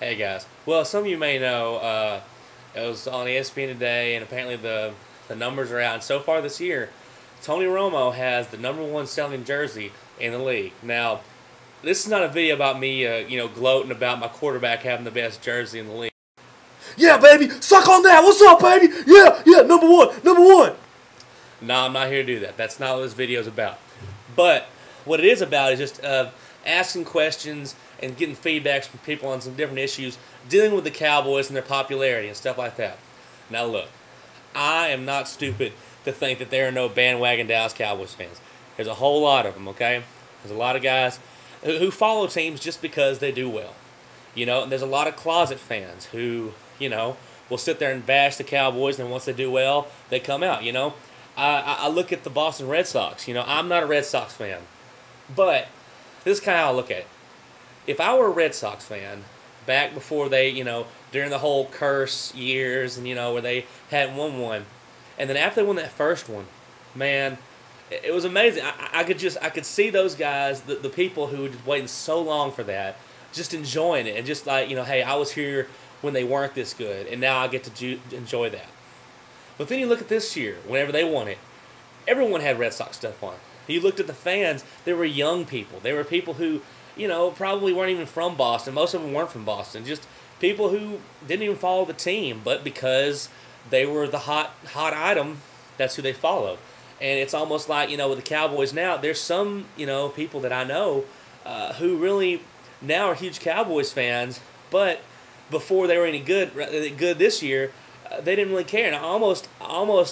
Hey guys. Well, some of you may know it was on ESPN today, and apparently the numbers are out. And so far this year, Tony Romo has the #1 selling jersey in the league. Now, this is not a video about me, gloating about my quarterback having the best jersey in the league. Yeah, baby, suck on that. What's up, baby? Yeah, number one, number one. No, I'm not here to do that. That's not what this video is about. But what it is about is just asking questions and getting feedbacks from people on some different issues, dealing with the Cowboys and their popularity and stuff like that. Now look, I am not stupid to think that there are no bandwagon Dallas Cowboys fans. There's a whole lot of them, okay? There's a lot of guys who follow teams just because they do well. And there's a lot of closet fans who, will sit there and bash the Cowboys, and once they do well, they come out, I look at the Boston Red Sox. I'm not a Red Sox fan. But this is kind of how I look at it. If I were a Red Sox fan, back before they, during the whole curse years and, where they hadn't won one, and then after they won that first one, man, it was amazing. I could see those guys, the people who were just waiting so long for that, just enjoying it and just like, hey, I was here when they weren't this good, and now I get to enjoy that. But then you look at this year, whenever they won it, everyone had Red Sox stuff on. You looked at the fans, they were young people. They were people who, probably weren't even from Boston. Most of them weren't from Boston. Just people who didn't even follow the team, but because they were the hot item, that's who they followed. And it's almost like, with the Cowboys now, there's some, people that I know who really now are huge Cowboys fans, but before they were any good this year, they didn't really care. And almost,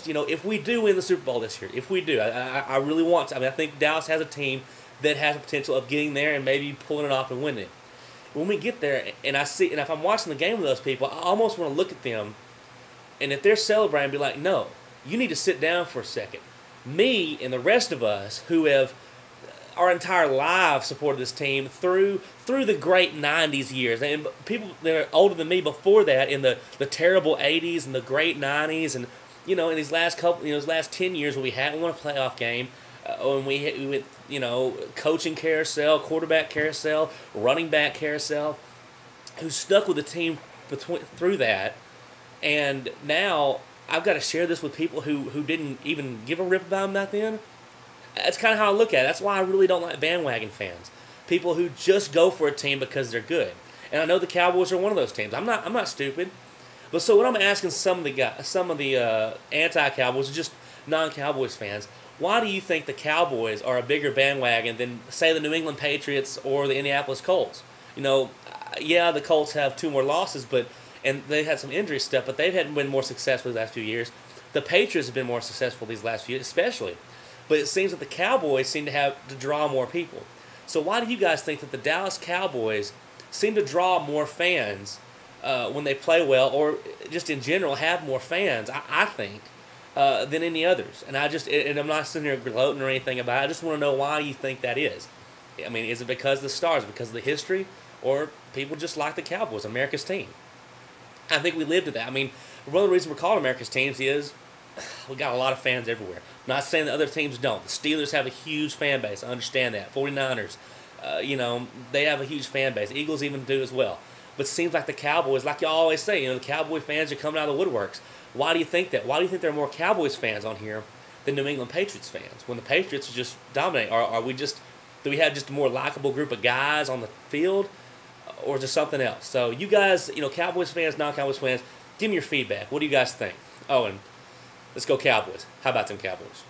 if we do win the Super Bowl this year, if we do, I really want to. I think Dallas has a team that has the potential of getting there and maybe pulling it off and winning it. When we get there, and if I'm watching the game with those people, I almost want to look at them, and if they're celebrating, be like, no, you need to sit down for a second. Me and the rest of us who have our entire lives supported this team through the great 90s years, and people that are older than me before that, in the terrible 80s and the great 90s, and in these last last 10 years when we hadn't won a playoff game, when we went coaching carousel, quarterback carousel, running back carousel, who stuck with the team through that, and now I've got to share this with people who didn't even give a rip about them back then. That's kind of how I look at it. That's why I really don't like bandwagon fans. People who just go for a team because they're good. And I know the Cowboys are one of those teams. I'm not stupid. But so what I'm asking some of the anti-Cowboys, just non-Cowboys fans, why do you think the Cowboys are a bigger bandwagon than, say, the New England Patriots or the Indianapolis Colts? Yeah, the Colts have 2 more losses, and they had some injury stuff, but they've been more successful the last few years. The Patriots have been more successful these last few years, especially. But it seems that the Cowboys seem to have to draw more people. So why do you guys think that the Dallas Cowboys seem to draw more fans when they play well, or just in general have more fans, I think, than any others? And I'm not sitting here gloating or anything about it. I just want to know why you think that is. I mean, is it because of the stars, because of the history, or people just like the Cowboys, America's team? I think we lived to that. I mean, one of the reasons we're called America's teams is we got a lot of fans everywhere. I'm not saying that other teams don't. The Steelers have a huge fan base. I understand that. 49ers, they have a huge fan base. Eagles even do as well. But it seems like the Cowboys, like you always say, the Cowboy fans are coming out of the woodworks. Why do you think that? Why do you think there are more Cowboys fans on here than New England Patriots fans? When the Patriots are just dominating, do we have just a more likable group of guys on the field, or is there something else? So you guys, Cowboys fans, non-Cowboys fans, give me your feedback. What do you guys think? Oh, and let's go Cowboys. How about them Cowboys?